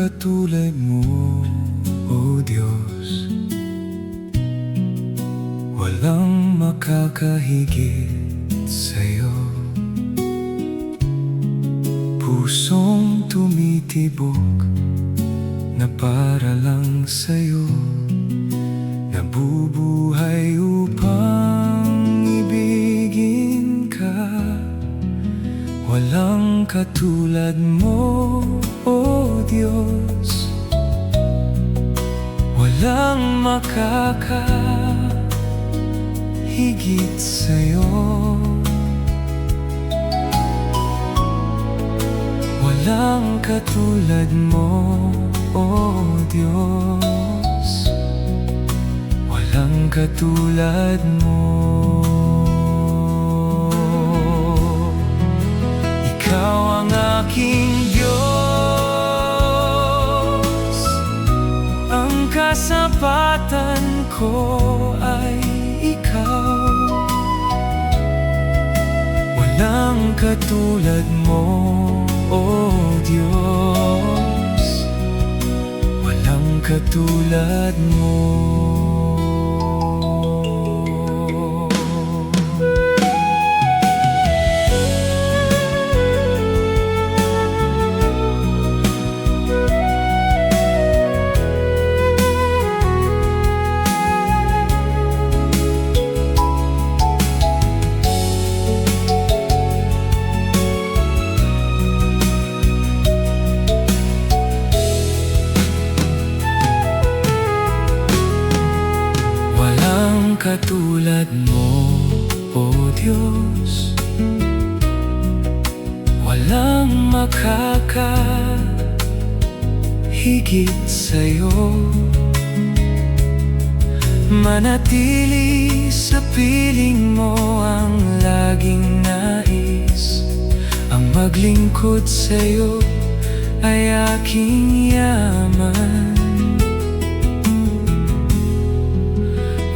katulad mo, O Diyos. Walang makakahigit sa'yo. Pusong tumitibok na para lang sa'yo, nabubuhay upang ibigin ka. Walang katulad mo, O Diyos. Walang makakahigit sa'yo. Walang katulad mo, O Diyos. Walang katulad mo. Ikaw ang aking Diyos. Ang kasapatan ko ay ikaw. Walang katulad mo, O Diyos. Walang katulad mo. Katulad mo, O Diyos. Walang makakahigit sa'yo. Manatili sa piling mo ang laging nais. Ang maglingkod sa'yo ay aking yaman.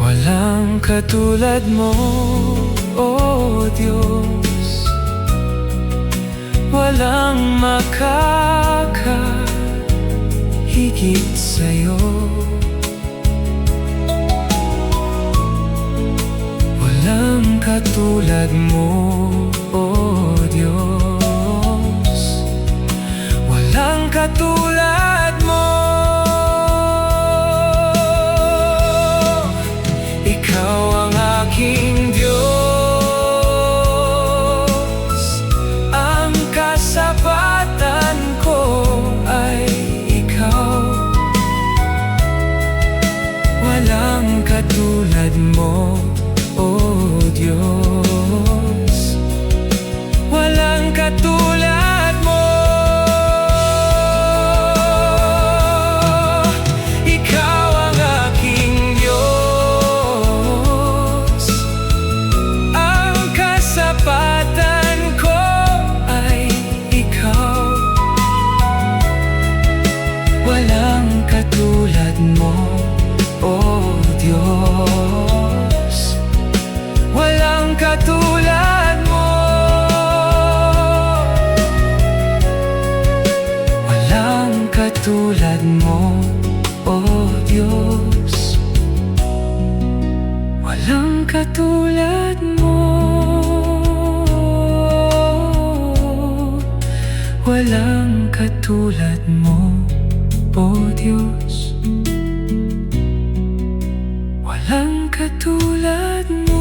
Walang katulad mo, O Diyos. Walang makakahigit sa'yo. Walang katulad mo, O Diyos. Walang katulad mo. Ikaw ang aking Diyos. Ang kasapatan ko ay ikaw. Walang katulad mo, O Diyos. Walang katulad mo. Ikaw ang aking Diyos. Ang kasapatan ko ay ikaw. Walang katulad mo, O Diyos. Walang katulad mo. Walang katulad mo, O Diyos. Walang katulad mo. Walang katulad mo, O Diyos. Walang katulad mo.